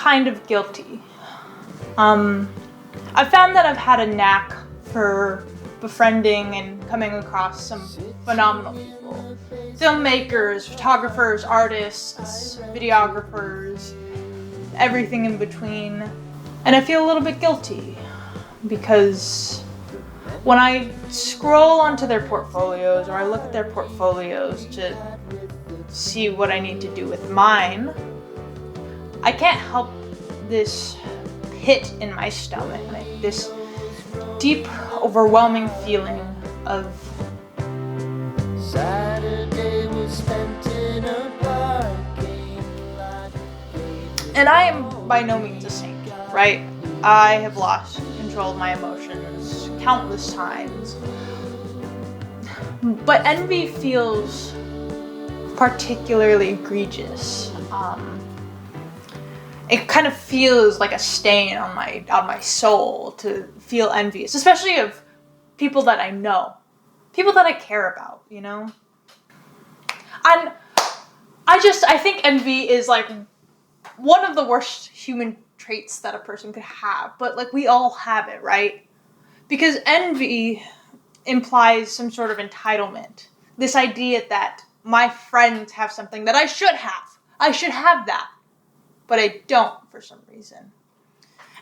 kind of guilty. I've found that I've had a knack for befriending and coming across some phenomenal people. Filmmakers, photographers, artists, videographers, everything in between. And I feel a little bit guilty because when I scroll onto their portfolios or I look at their portfolios to see what I need to do with mine, I can't help this pit in my stomach, like this deep, overwhelming feeling of Saturday was spent in a parking lot. And I am by no means a saint, right? I have lost control of my emotions countless times. But envy feels particularly egregious. It kind of feels like a stain on my soul to feel envious, especially of people that I know, people that I care about, you know? And I think envy is like one of the worst human traits that a person could have, but like we all have it, right? Because envy implies some sort of entitlement. This idea that my friends have something that I should have. I should have that. But I don't for some reason.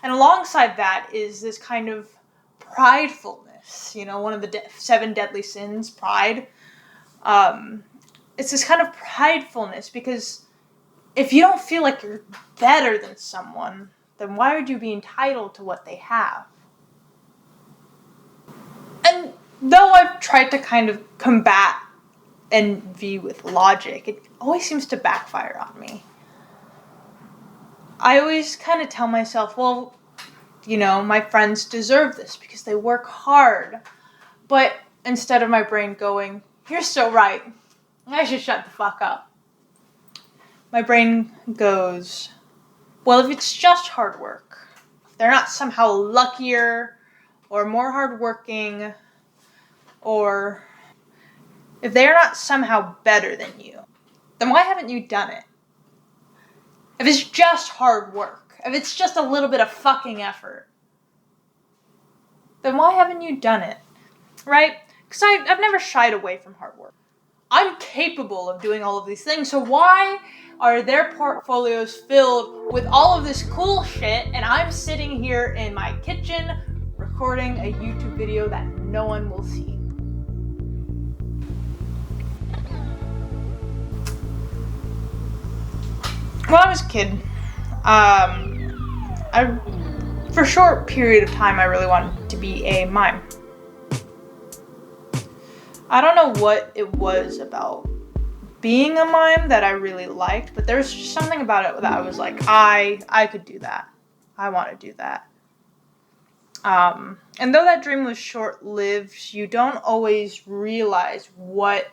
And alongside that is this kind of pridefulness, you know, one of the 7 deadly sins, pride. It's this kind of pridefulness because if you don't feel like you're better than someone, then why would you be entitled to what they have? And though I've tried to kind of combat envy with logic, it always seems to backfire on me. I always kind of tell myself, well, you know, my friends deserve this because they work hard. But instead of my brain going, you're so right, I should shut the fuck up, my brain goes, well, if it's just hard work, if they're not somehow luckier or more hardworking, or if they're not somehow better than you, then why haven't you done it? If it's just hard work, if it's just a little bit of fucking effort, then why haven't you done it? Right? Because I've never shied away from hard work. I'm capable of doing all of these things, so why are their portfolios filled with all of this cool shit and I'm sitting here in my kitchen recording a YouTube video that no one will see? When I was a kid, for a short period of time, I really wanted to be a mime. I don't know what it was about being a mime that I really liked, but there was just something about it that I was like, I could do that. I want to do that. And though that dream was short-lived, you don't always realize what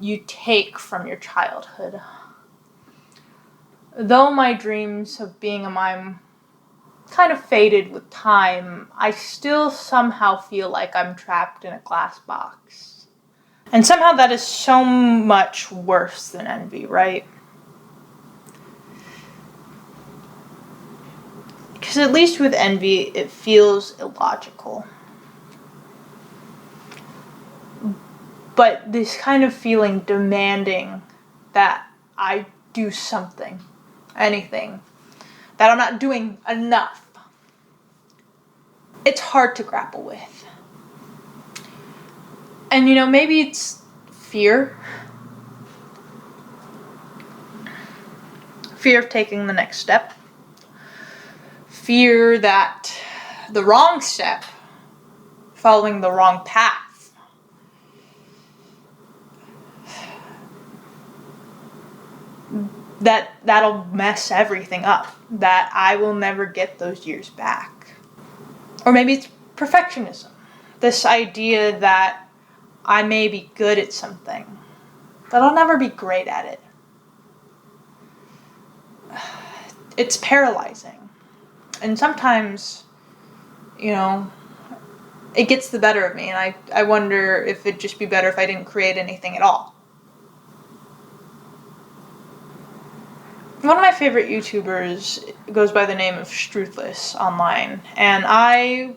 you take from your childhood. Though my dreams of being a mime kind of faded with time, I still somehow feel like I'm trapped in a glass box. And somehow that is so much worse than envy, right? Because at least with envy, it feels illogical. But this kind of feeling demanding that I do something, anything, that I'm not doing enough, it's hard to grapple with. And you know, maybe it's fear of taking the next step, fear that the wrong step, following the wrong path, that'll mess everything up, that I will never get those years back. Or maybe it's perfectionism, this idea that I may be good at something, but I'll never be great at it. It's paralyzing. And sometimes, you know, it gets the better of me, and I wonder if it'd just be better if I didn't create anything at all. One of my favorite YouTubers goes by the name of Struthless online, and I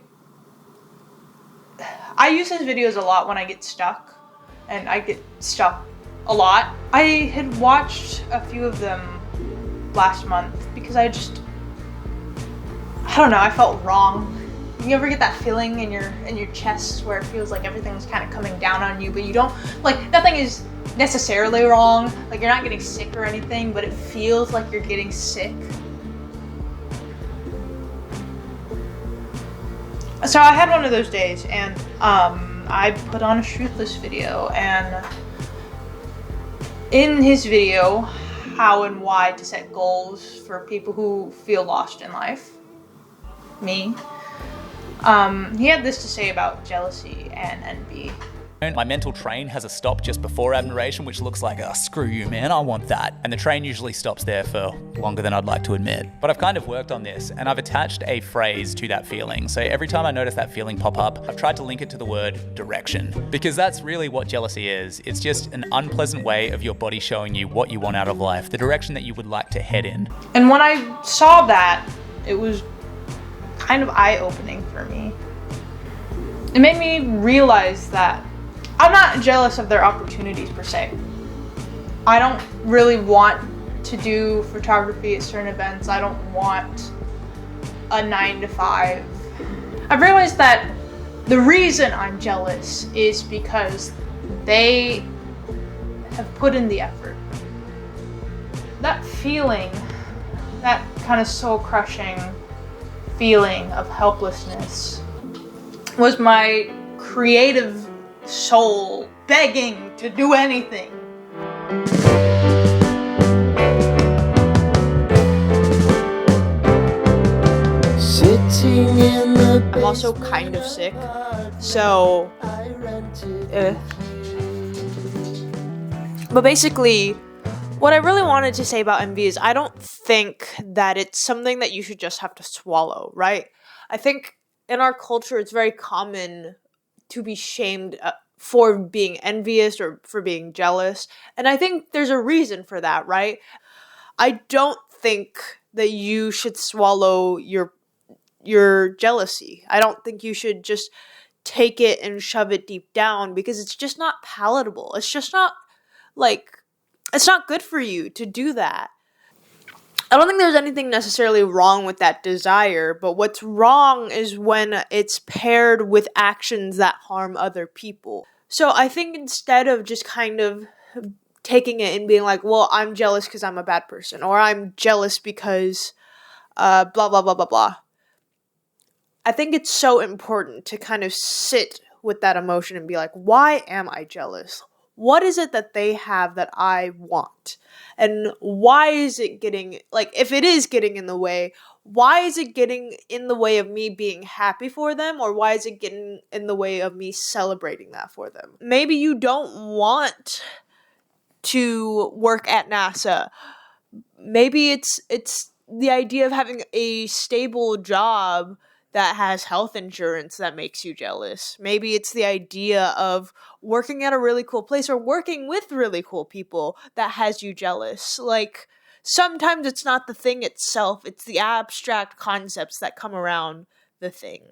use his videos a lot when I get stuck, and I get stuck a lot. I had watched a few of them last month because I don't know, I felt wrong. You ever get that feeling in your chest where it feels like everything's kind of coming down on you, but you don't, like, nothing is necessarily wrong, like you're not getting sick or anything, but it feels like you're getting sick. So I had one of those days, and I put on a Truthless video, and in his video, how and why to set goals for people who feel lost in life, me, he had this to say about jealousy and envy. My mental train has a stop just before admiration, which looks like, oh, screw you, man, I want that. And the train usually stops there for longer than I'd like to admit. But I've kind of worked on this, and I've attached a phrase to that feeling. So every time I notice that feeling pop up, I've tried to link it to the word direction. Because that's really what jealousy is. It's just an unpleasant way of your body showing you what you want out of life, the direction that you would like to head in. And when I saw that, it was kind of eye-opening for me. It made me realize that I'm not jealous of their opportunities per se. I don't really want to do photography at certain events. I don't want a 9-to-5. I've realized that the reason I'm jealous is because they have put in the effort. That feeling, that kind of soul-crushing feeling of helplessness was my creative soul begging to do anything. I'm also kind of sick, so but basically what I really wanted to say about envy is I don't think that it's something that you should just have to swallow, right? I think in our culture it's very common to be shamed for being envious or for being jealous. And I think there's a reason for that, right? I don't think that you should swallow your jealousy. I don't think you should just take it and shove it deep down because it's just not palatable. It's just not, it's not good for you to do that. I don't think there's anything necessarily wrong with that desire, but what's wrong is when it's paired with actions that harm other people. So I think instead of just kind of taking it and being like, well, I'm jealous because I'm a bad person, or I'm jealous because blah, blah, blah, blah, blah. I think it's so important to kind of sit with that emotion and be like, why am I jealous? What is it that they have that I want? And why is it getting, if it is getting in the way, why is it getting in the way of me being happy for them? Or why is it getting in the way of me celebrating that for them? Maybe you don't want to work at NASA. Maybe it's the idea of having a stable job that has health insurance that makes you jealous. Maybe it's the idea of working at a really cool place or working with really cool people that has you jealous. Sometimes it's not the thing itself, it's the abstract concepts that come around the thing.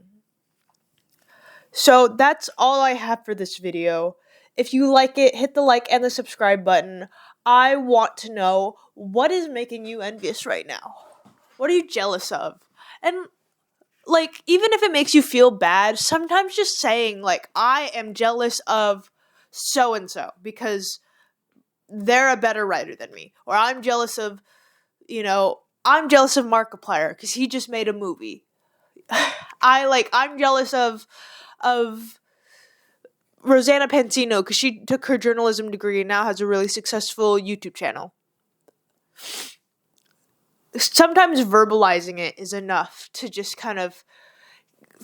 So that's all I have for this video. If you like it, hit the like and the subscribe button. I want to know, what is making you envious right now? What are you jealous of? And even if it makes you feel bad, sometimes just saying, I am jealous of so-and-so because they're a better writer than me. Or I'm jealous of, I'm jealous of Markiplier because he just made a movie. I'm jealous of Rosanna Pansino because she took her journalism degree and now has a really successful YouTube channel. Sometimes verbalizing it is enough to just kind of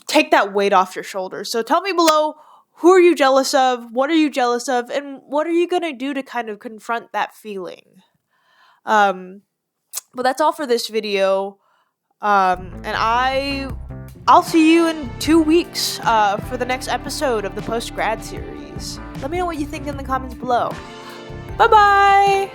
take that weight off your shoulders. So tell me below, who are you jealous of? What are you jealous of? And what are you going to do to kind of confront that feeling? But that's all for this video. And I'll see you in 2 weeks for the next episode of the post-grad series. Let me know what you think in the comments below. Bye-bye!